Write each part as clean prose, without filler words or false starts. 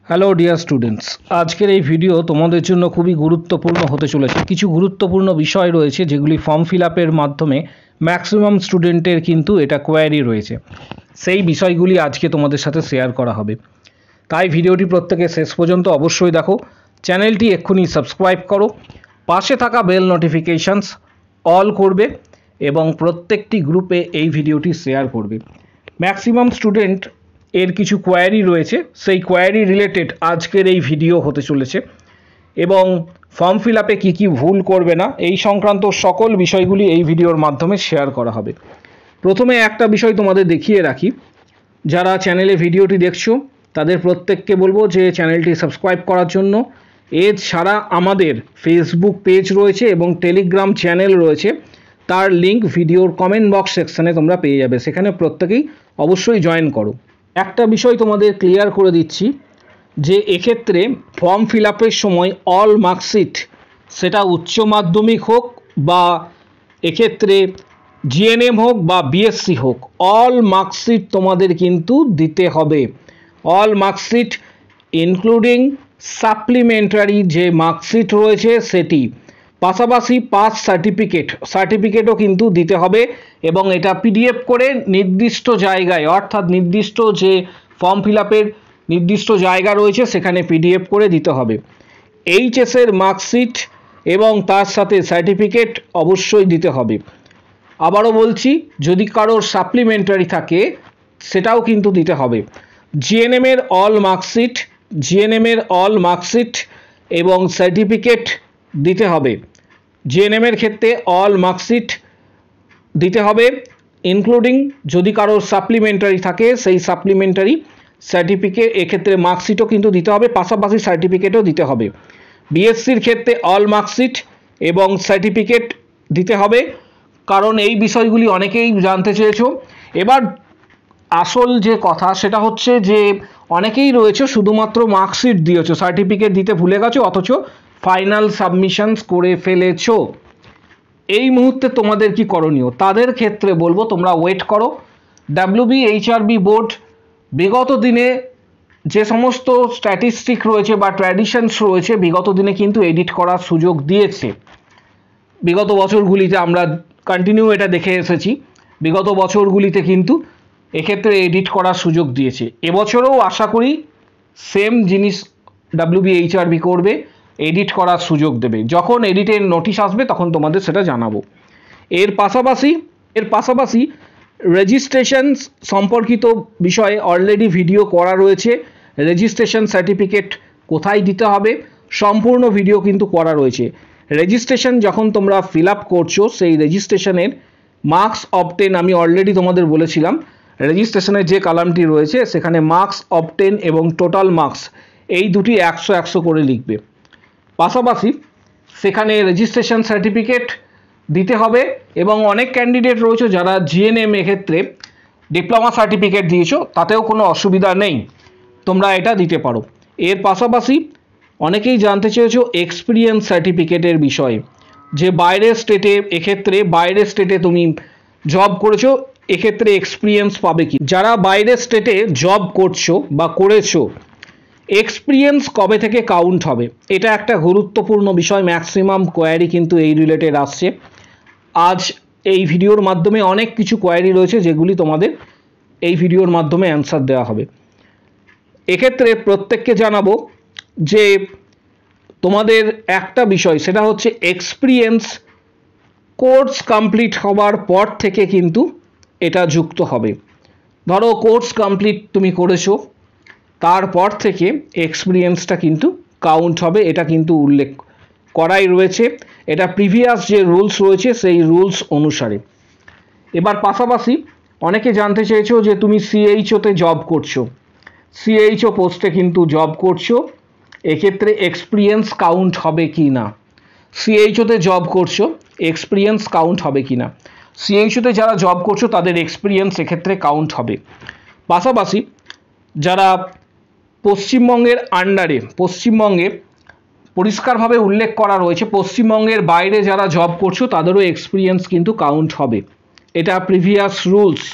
Hello dear students, আজকের এই video তোমাদের জন্য খুবই গুরুত্বপূর্ণ হতে চলেছে। কিছু গুরুত্বপূর্ণ বিষয় রয়েছে যেগুলি ফর্ম ফিল আপের মাধ্যমে ম্যাক্সিমাম স্টুডেন্টের কিন্তু এটা কোয়ারি রয়েছে, সেই বিষয়গুলি আজকে তোমাদের সাথে শেয়ার করা হবে। তাই ভিডিওটি প্রত্যেকে শেষ পর্যন্ত অবশ্যই দেখো, চ্যানেলটি এক্ষুনি সাবস্ক্রাইব করো, পাশে থাকা বেল নোটিফিকেশানস অল করবে এবং প্রত্যেকটি গ্রুপে এই ভিডিওটি শেয়ার করবে। ম্যাক্সিমাম স্টুডেন্ট এর কিছু কোয়ারি রয়েছে, সেই কোয়ারি রিলেটেড আজকের এই ভিডিও হতে চলেছে এবং ফর্ম ফিল আপে কী কী ভুল করবে না এই সংক্রান্ত সকল বিষয়গুলি এই ভিডিওর মাধ্যমে শেয়ার করা হবে। প্রথমে একটা বিষয় তোমাদের দেখিয়ে রাখি, যারা চ্যানেলে ভিডিওটি দেখছো তাদের প্রত্যেককে বলবো যে চ্যানেলটি সাবস্ক্রাইব করার জন্য। এছাড়া আমাদের ফেসবুক পেজ রয়েছে এবং টেলিগ্রাম চ্যানেল রয়েছে, তার লিঙ্ক ভিডিওর কমেন্ট বক্স সেকশানে তোমরা পেয়ে যাবে, সেখানে প্রত্যেকেই অবশ্যই জয়েন করো। একটা বিষয় তোমাদের ক্লিয়ার করে দিচ্ছি যে এক্ষেত্রে ফর্ম ফিল আপের সময় অল মার্কশিট, সেটা উচ্চ মাধ্যমিক হোক বা এক্ষেত্রে জিএনএম হোক বা বিএসসি হোক, অল মার্কশিট তোমাদের কিন্তু দিতে হবে। অল মার্কশিট ইনক্লুডিং সাপ্লিমেন্টারি যে মার্কশিট রয়েছে সেটি, পাশাপাশি পাস সার্টিফিকেটও কিন্তু দিতে হবে এবং এটা পিডিএফ করে নির্দিষ্ট জায়গায়, অর্থাৎ নির্দিষ্ট যে ফর্ম ফিল আপের নির্দিষ্ট জায়গা রয়েছে সেখানে পিডিএফ করে দিতে হবে। এইচএসের মার্কশিট এবং তার সাথে সার্টিফিকেট অবশ্যই দিতে হবে। আবারও বলছি, যদি কারোর সাপ্লিমেন্টারি থাকে সেটাও কিন্তু দিতে হবে। জিএনএমের অল মার্কশিট এবং সার্টিফিকেট দিতে হবে। জিএনএমের ক্ষেত্রে অল মার্কশিট দিতে হবে, ইনক্লুডিং যদি কারোর সাপ্লিমেন্টারি থাকে সেই সাপ্লিমেন্টারি সার্টিফিকেট, এক্ষেত্রে মার্কশিটও কিন্তু দিতে হবে, পাশাপাশি সার্টিফিকেটও দিতে হবে। বিএসসির ক্ষেত্রে অল মার্কশিট এবং সার্টিফিকেট দিতে হবে, কারণ এই বিষয়গুলি অনেকেই জানতে চেয়েছো। এবার আসল যে কথা সেটা হচ্ছে যে অনেকেই রয়েছে শুধুমাত্র মার্কশিট দিয়েছো, সার্টিফিকেট দিতে ভুলে গেছো, অথচ ফাইনাল সাবমিশনস করে ফেলেছো। এই মুহূর্তে তোমাদের কি করণীয়, তাদের ক্ষেত্রে বলবো তোমরা ওয়েট করো। WBHRB বোর্ড বিগত দিনে যে সমস্ত স্ট্যাটিস্টিক রয়েছে বা ট্র্যাডিশনস রয়েছে বিগত দিনে কিন্তু এডিট করার সুযোগ দিয়েছে। বিগত বছরগুলিতে আমরা কন্টিনিউ এটা দেখে এসেছি, বিগত বছরগুলিতে কিন্তু এক্ষেত্রে এডিট করার সুযোগ দিয়েছে। এবছরও আশা করি সেম জিনিস WBHRB করবে, এডিট করার সুযোগ দেবে। যখন এডিটের নোটিশ আসবে তখন তোমাদের সেটা জানাবো। এর পাশাপাশি রেজিস্ট্রেশন সম্পর্কিত বিষয়ে অলরেডি ভিডিও করা রয়েছে। রেজিস্ট্রেশন সার্টিফিকেট কোথায় দিতে হবে সম্পূর্ণ ভিডিও কিন্তু করা রয়েছে। রেজিস্ট্রেশন যখন তোমরা ফিল আপ করছো সেই রেজিস্ট্রেশনের মার্কস অবটেন, আমি অলরেডি তোমাদের বলেছিলাম রেজিস্ট্রেশনের যে কলামটি রয়েছে সেখানে মার্কস অবটেন এবং টোটাল মার্কস এই দুটি 100 করে লিখবে। পাশাপাশি সেখানে রেজিস্ট্রেশন সার্টিফিকেট দিতে হবে এবং অনেক ক্যান্ডিডেট রয়েছে যারা জিএনএম এক্ষেত্রে ডিপ্লোমা সার্টিফিকেট দিয়েছো, তাতেও কোনো অসুবিধা নেই, তোমরা এটা দিতে পারো। এর পাশাপাশি অনেকেই জানতে চেয়েছো এক্সপিরিয়েন্স সার্টিফিকেটের বিষয়ে, যে বাইরের স্টেটে, এক্ষেত্রে বাইরের স্টেটে তুমি জব করেছো, এক্ষেত্রে এক্সপিরিয়েন্স পাবে কি। যারা বাইরের স্টেটে জব করছো বা করেছো, এক্সপিরিয়েন্স কবে থেকে কাউন্ট হবে, এটা একটা গুরুত্বপূর্ণ বিষয়। ম্যাক্সিমাম কোয়ারি কিন্তু এই রিলেটেড আসছে। আজ এই ভিডিওর মাধ্যমে অনেক কিছু কোয়ারি রয়েছে যেগুলি তোমাদের এই ভিডিওর মাধ্যমে অ্যান্সার দেওয়া হবে। এক্ষেত্রে প্রত্যেককে জানাবো যে তোমাদের একটা বিষয়, সেটা হচ্ছে এক্সপিরিয়েন্স কোর্স কমপ্লিট হওয়ার পর থেকে কিন্তু এটা যুক্ত হবে। ধরো কোর্স কমপ্লিট তুমি করেছো, তারপর থেকে এক্সপিরিয়েন্সটা কিন্তু কাউন্ট হবে, এটা কিন্তু উল্লেখ করাই রয়েছে, এটা প্রিভিয়াস যে রুলস রয়েছে সেই রুলস অনুসারে। এবার পাশাপাশি অনেকে জানতে চেয়েছো যে তুমি সিএইচওতে জব করছো, সিএইচও পোস্টে কিন্তু জব করছো, এক্ষেত্রে এক্সপিরিয়েন্স কাউন্ট হবে কি না। সিএইচওতে জব করছো, এক্সপিরিয়েন্স কাউন্ট হবে কি না। সিএইচওতে যারা জব করছো তাদের এক্সপিরিয়েন্স এক্ষেত্রে কাউন্ট হবে। পাশাপাশি যারা পশ্চিমবঙ্গের আন্ডারে, পশ্চিমবঙ্গে পরিষ্কারভাবে উল্লেখ করা রয়েছে পশ্চিমবঙ্গের বাইরে যারা জব করছো তাদেরও এক্সপিরিয়েন্স কিন্তু কাউন্ট হবে, এটা প্রিভিয়াস রুলস,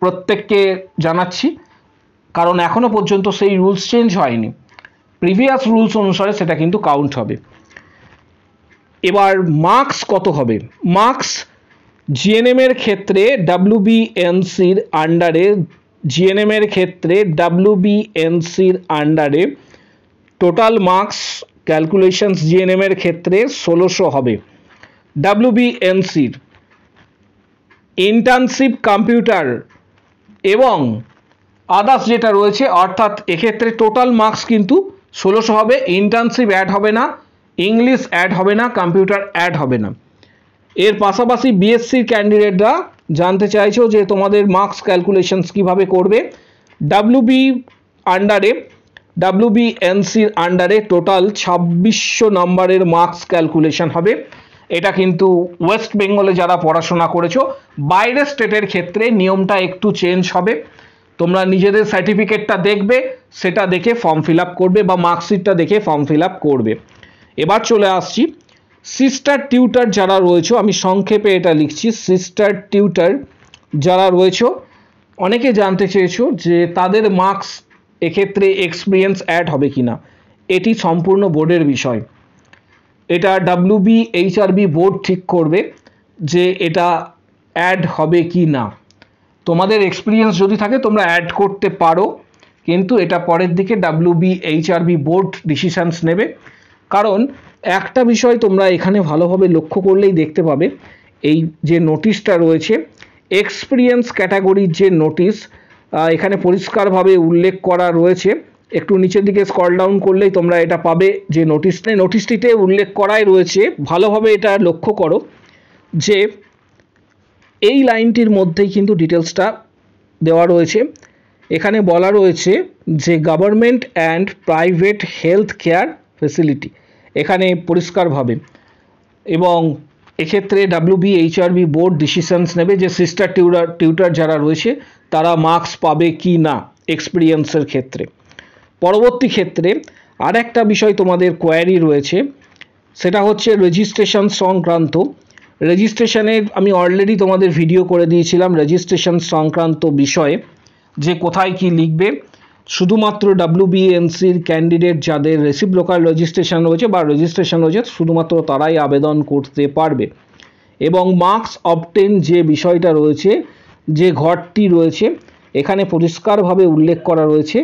প্রত্যেককে জানাচ্ছি। কারণ এখনও পর্যন্ত সেই রুলস চেঞ্জ হয়নি, প্রিভিয়াস রুলস অনুসারে সেটা কিন্তু কাউন্ট হবে। এবার মার্কস কত হবে? মার্কস জিএনএম এর ক্ষেত্রে ডাব্লিউবিএনসির আন্ডারে, জিএনএম এর ক্ষেত্রে ডাব্লিউবিএনসির আন্ডারে টোটাল মার্কস ক্যালকুলেশনস জিএনএম এর ক্ষেত্রে 1600 হবে। ডাব্লিউবিএনসির ইন্টার্নশিপ কম্পিউটার এবং আদার্স যেটা রয়েছে, অর্থাৎ এক্ষেত্রে টোটাল মার্কস কিন্তু 1600 হবে। ইন্টার্নশিপ অ্যাড হবে না, ইংলিশ অ্যাড হবে না, কম্পিউটার অ্যাড হবে না। এর পাশাপাশি বিএসসির ক্যান্ডিডেটরা জানতে চাইছো যে তোমাদের মার্কস ক্যালকুলেশনস কিভাবে করবে। ডাব্লিউবিএনসির আন্ডারে টোটাল 2600 নম্বরের মার্কস ক্যালকুলেশন হবে। এটা কিন্তু ওয়েস্ট বেঙ্গলে যারা পড়াশোনা করেছো, বাইরের স্টেটের ক্ষেত্রে নিয়মটা একটু চেঞ্জ হবে। তোমরা নিজেদের সার্টিফিকেটটা দেখবে, সেটা দেখে ফর্ম ফিল আপ করবে বা মার্কশিটটা দেখে ফর্ম ফিল আপ করবে। এবার চলে আসছি সিস্টার টিউটার যারা রয়েছে, আমি সংক্ষেপে এটা লিখছি, সিস্টার টিউটার যারা রয়েছে, অনেকে জানতে চেয়েছো যে তাদের মার্কস এক্ষেত্রে এক্সপিরিয়েন্স অ্যাড হবে কিনা। এটি সম্পূর্ণ বোর্ডের বিষয়, এটা ডাব্লিউবিএইচআরবি বোর্ড ঠিক করবে যে এটা অ্যাড হবে কি না। তোমাদের এক্সপিরিয়েন্স যদি থাকে তোমরা অ্যাড করতে পারো, কিন্তু এটা পরের দিকে ডাব্লিউবিএইচআরবি বোর্ড ডিসিশনস নেবে। কারণ একটা বিষয় তোমরা এখানে ভালোভাবে লক্ষ্য করলেই দেখতে পাবে, এই যে নোটিশটা রয়েছে এক্সপিরিয়েন্স ক্যাটাগরির যে নোটিশ, এখানে পরিষ্কারভাবে উল্লেখ করা রয়েছে। একটু নিচের দিকে স্ক্রল ডাউন করলেই তোমরা এটা পাবে যে নোটিশটিতে উল্লেখ করাই রয়েছে। ভালোভাবে এটা লক্ষ্য করো যে এই লাইনটির মধ্যেই কিন্তু ডিটেলসটা দেওয়া রয়েছে। এখানে বলা রয়েছে যে government and private health care facility, এখানে পরিষ্কারভাবে, এবং এক্ষেত্রে ডাব্লিউবিএইচআরবি বোর্ড ডিসিশনস নেবে যে সিস্টার টিউটার যারা রয়েছে তারা মার্কস পাবে কি না এক্সপিরিয়েন্সের ক্ষেত্রে। পরবর্তী ক্ষেত্রে আর একটা বিষয় তোমাদের কোয়ারি রয়েছে, সেটা হচ্ছে রেজিস্ট্রেশন সংক্রান্ত। রেজিস্ট্রেশনের আমি অলরেডি তোমাদের ভিডিও করে দিয়েছিলাম রেজিস্ট্রেশন সংক্রান্ত বিষয়ে, যে কোথায় কি লিখবে। শুধুমাত্র ডাব্লিউবিএনসির ক্যান্ডিডেট যাদের রেসিপ্রোকাল রেজিস্ট্রেশন রয়েছে বা রেজিস্ট্রেশন রয়েছে শুধুমাত্র তারাই আবেদন করতে পারবে। এবং মার্কস অবটেন যে বিষয়টা রয়েছে, যে ঘরটি রয়েছে, এখানে পরিষ্কারভাবে উল্লেখ করা রয়েছে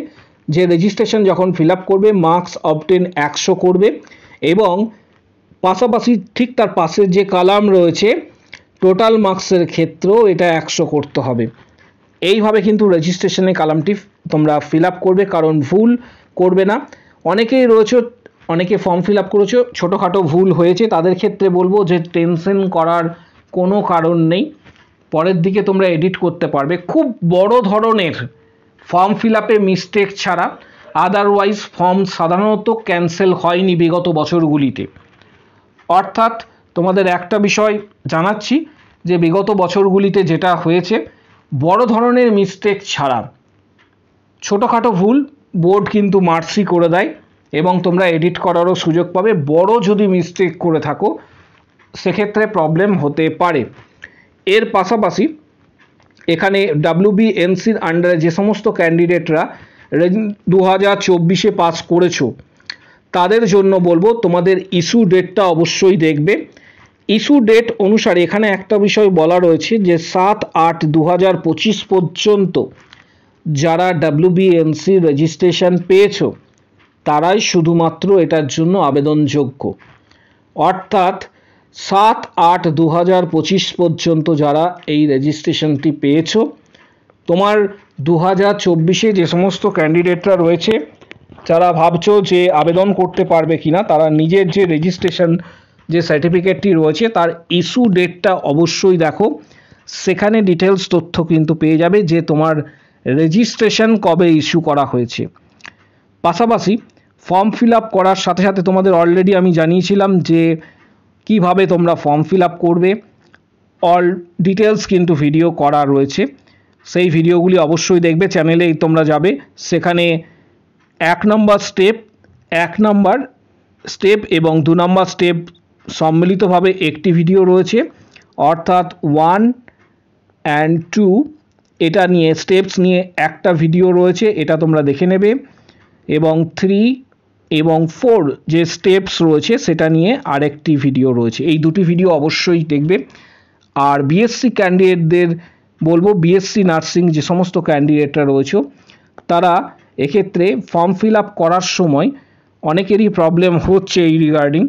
যে রেজিস্ট্রেশন যখন ফিল আপ করবে মার্কস অবটেন 100 করবে, এবং পাশাপাশি ঠিক তার পাশের যে কালাম রয়েছে টোটাল মার্কসের ক্ষেত্রেও এটা 100 করতে হবে। এইভাবে কিন্তু রেজিস্ট্রেশনে কালামটি তোমরা ফিল আপ করবে, কারণ ভুল করবে না। অনেকেই রয়েছে, অনেকে ফর্ম ফিল আপ করেছো, ছোটোখাটো ভুল হয়েছে, তাদের ক্ষেত্রে বলবো যে টেনশন করার কোনো কারণ নেই, পরের দিকে তোমরা এডিট করতে পারবে। খুব বড় ধরনের ফর্ম ফিল আপে মিস্টেক ছাড়া আদারওয়াইজ ফর্ম সাধারণত ক্যান্সেল হয়নি বিগত বছরগুলিতে। অর্থাৎ তোমাদের একটা বিষয় জানাচ্ছি যে বিগত বছরগুলিতে যেটা হয়েছে, বড় ধরনের মিস্টেক ছাড়া ছোটোখাটো ভুল বোর্ড কিন্তু মার্সি করে দেয় এবং তোমরা এডিট করারও সুযোগ পাবে। বড় যদি মিস্টেক করে থাকো সেক্ষেত্রে প্রবলেম হতে পারে। এর পাশাপাশি এখানে ডাব্লিউবিএনসির আন্ডারে যে সমস্ত ক্যান্ডিডেটরা 2024 পাস করেছো তাদের জন্য বলবো তোমাদের ইস্যু ডেটটা অবশ্যই দেখবে। ইস্যু ডেট অনুসারে এখানে একটা বিষয় বলা রয়েছে যে 7/8/2025 পর্যন্ত যারা ডাব্লিউবিএনসি রেজিস্ট্রেশন পেয়েছো তারাই শুধুমাত্র এটার জন্য আবেদনযোগ্য। অর্থাৎ 7/8/2025 পর্যন্ত যারা এই রেজিস্ট্রেশনটি পেয়েছো, তোমার 2024 যে সমস্ত ক্যান্ডিডেটরা রয়েছে যারা ভাবছো যে আবেদন করতে পারবে কিনা, তারা নিজের যে রেজিস্ট্রেশন যে সার্টিফিকেটটি রয়েছে তার ইস্যু ডেটটা অবশ্যই দেখো, সেখানে ডিটেলস তথ্য কিন্তু পেয়ে যাবে যে তোমার রেজিস্ট্রেশন কবে ইস্যু করা হয়েছে। পাশাপাশি ফর্ম ফিল আপ করার সাথে সাথে তোমাদের অলরেডি আমি জানিয়েছিলাম যে কিভাবে তোমরা ফর্ম ফিল আপ করবে, অল ডিটেলস কিন্তু ভিডিও করা রয়েছে, সেই ভিডিওগুলি অবশ্যই দেখবে। চ্যানেলেই তোমরা যাবে, সেখানে 1 নম্বর স্টেপ এবং 2 নম্বর স্টেপ সম্মিলিতভাবে একটি ভিডিও রয়েছে, অর্থাৎ 1 and 2 এটা নিয়ে স্টেপস নিয়ে একটা ভিডিও রয়েছে, এটা তোমরা দেখে নেবে, এবং 3 এবং 4 যে স্টেপস রয়েছে সেটা নিয়ে আরেকটি ভিডিও রয়েছে। এই দুটি ভিডিও অবশ্যই দেখবে। আর বিএসসি ক্যান্ডিডেটদের বলবো, বিএসসি নার্সিং যে সমস্ত ক্যান্ডিডেটরা রয়েছে তারা এক্ষেত্রে ফর্ম ফিল আপ করার সময় অনেকেরই প্রবলেম হচ্ছে এই রিগার্ডিং,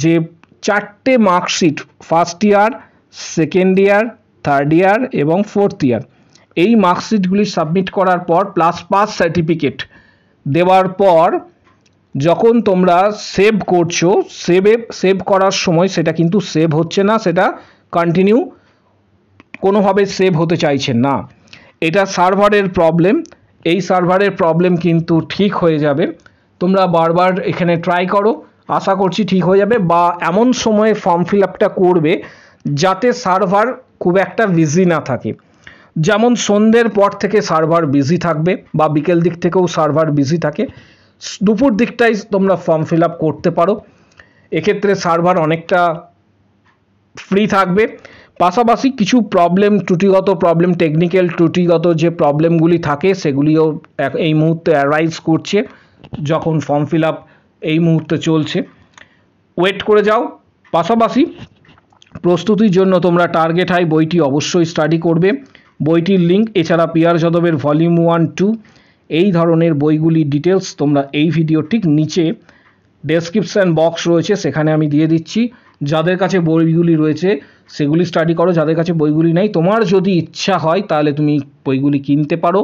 যে 4টে marksheet, first year, second year, third year এবং ফোর্থ ইয়ার, এই মার্কশিটগুলি সাবমিট করার পর প্লাস পাস সার্টিফিকেট দেওয়ার পর যখন তোমরা সেভ করছো, সেভ করার সময় সেটা কিন্তু সেভ হচ্ছে না, সেটা কন্টিনিউ কোনোভাবে সেভ হতে চাইছে না। এটা সার্ভারের প্রবলেম। এই সার্ভারের প্রবলেম কিন্তু ঠিক হয়ে যাবে। তোমরা বারবার এখানে ট্রাই করো, আশা করছি ঠিক হয়ে যাবে। বা এমন সময়ে ফর্ম ফিল আপটা করবে যাতে সার্ভার খুব একটা বিজি না থাকে। যেমন সন্ধ্যের পর থেকে সার্ভার বিজি থাকবে বা বিকেল দিক থেকেও সার্ভার বিজি থাকে, দুপুর দিকটাই তোমরা ফর্ম ফিল আপ করতে পারো, এক্ষেত্রে সার্ভার অনেকটা ফ্রি থাকবে। পাশাপাশি কিছু প্রবলেম, ত্রুটিগত প্রবলেম, টেকনিক্যাল ত্রুটিগত যে প্রবলেমগুলি থাকে সেগুলিও এই মুহূর্তে অ্যারাইজ করছে যখন ফর্ম ফিল আপ এই মুহূর্তে চলছে। ওয়েট করে যাও। পাশাপাশি প্রস্তুতির জন্য তোমরা টার্গেট হাই বইটি অবশ্যই স্টাডি করবে। বইটির লিঙ্ক, এছাড়া পিয়ার যাদবের ভলিউম 1, 2 এই ধরনের বইগুলির ডিটেলস তোমরা এই ভিডিও ঠিক নিচে ডেসক্রিপশান বক্স রয়েছে সেখানে আমি দিয়ে দিচ্ছি। যাদের কাছে বইগুলি রয়েছে সেগুলি স্টাডি করো, যাদের কাছে বইগুলি নেই, তোমার যদি ইচ্ছা হয় তাহলে তুমি বইগুলি কিনতে পারো।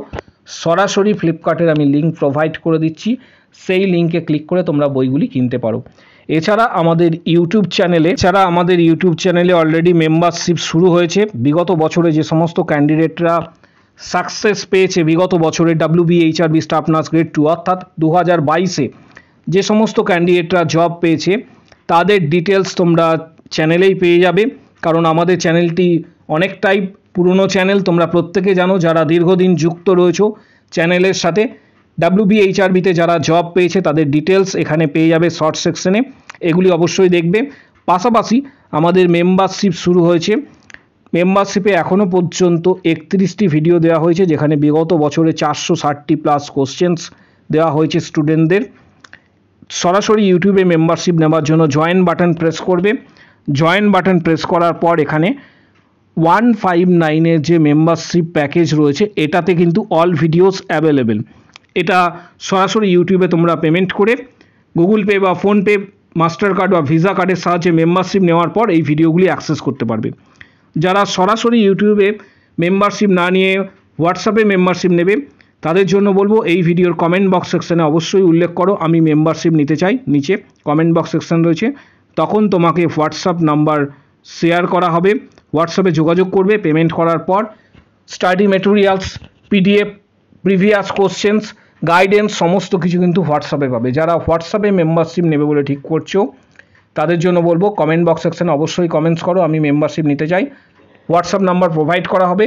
সরাসরি ফ্লিপকার্টের আমি লিঙ্ক প্রোভাইড করে দিচ্ছি, সেই লিঙ্কে ক্লিক করে তোমরা বইগুলি কিনতে পারো। এছাড়া আমাদের ইউটিউব চ্যানেলে অলরেডি মেম্বারশিপ শুরু হয়েছে। বিগত বছরে যে সমস্ত ক্যান্ডিডেটরা সাকসেস পেয়েছে, বিগত বছরে WBHRB স্টাফ নার্স গ্রেড 2 অর্থাৎ 2022-এ যে সমস্ত ক্যান্ডিডেটরা জব পেয়েছে তাদের ডিটেলস তোমরা চ্যানেলেই পেয়ে যাবে। কারণ আমাদের চ্যানেলটি অনেকটাই পুরনো চ্যানেল, তোমরা প্রত্যেকে জানো যারা দীর্ঘদিন যুক্ত রয়েছো চ্যানেলের সাথে। WBHRBতে যারা জব পেয়েছে তাদের ডিটেলস এখানে পেয়ে যাবে শর্ট সেকশনে, এগুলি অবশ্যই দেখবে। পাশাপাশি আমাদের মেম্বারশিপ শুরু হয়েছে। মেম্বারশিপে এখনও পর্যন্ত 31টি ভিডিও দেওয়া হয়েছে, যেখানে বিগত বছরে 460টি প্লাস কোশ্চেন্স দেওয়া হয়েছে স্টুডেন্টদের। সরাসরি ইউটিউবে মেম্বারশিপ নেওয়ার জন্য জয়েন বাটন প্রেস করবে। জয়েন বাটন প্রেস করার পর এখানে 159-এর যে মেম্বারশিপ প্যাকেজ রয়েছে এটাতে কিন্তু অল ভিডিওস অ্যাভেলেবেল। এটা সরাসরি ইউটিউবে তোমরা পেমেন্ট করে গুগল পে বা ফোনপে, মাস্টার কার্ড বা ভিসা কার্ডের সাহায্যে মেম্বারশিপ নেওয়ার পর এই ভিডিওগুলি অ্যাক্সেস করতে পারবে। যারা সরাসরি ইউটিউবে মেম্বারশিপ না নিয়ে হোয়াটসঅ্যাপে মেম্বারশিপ নেবে তাদের জন্য বলবো এই ভিডিওর কমেন্ট বক্স সেকশনে অবশ্যই উল্লেখ করো আমি মেম্বারশিপ নিতে চাই, নিচে কমেন্ট বক্স সেকশন রয়েছে, তখন তোমাকে হোয়াটসঅ্যাপ নাম্বার শেয়ার করা হবে, হোয়াটসঅ্যাপে যোগাযোগ করবে। পেমেন্ট করার পর study materials, PDF, previous questions, guidance সমস্ত কিছু কিন্তু হোয়াটসঅ্যাপে পাবে। যারা হোয়াটসঅ্যাপে মেম্বারশিপ নেবে বলে ঠিক করছো তাদের জন্য বলবো কমেন্ট বক্স সেকশনে অবশ্যই কমেন্টস করো আমি মেম্বারশিপ নিতে চাই। হোয়াটসঅ্যাপ নাম্বার প্রোভাইড করা হবে।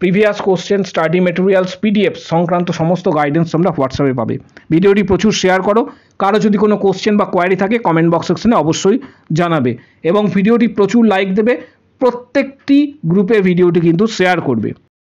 Previous question, study materials, PDF সংক্রান্ত সমস্ত গাইডেন্স তোমরা হোয়াটসঅ্যাপে পাবে। ভিডিওটি প্রচুর শেয়ার করো। কারো যদি কোনো কোশ্চেন বা কোয়ারি থাকে কমেন্ট বক্স সেকশনে অবশ্যই জানাবে এবং ভিডিওটি প্রচুর লাইক দেবে। প্রত্যেকটি গ্রুপে ভিডিওটি কিন্তু শেয়ার করবে।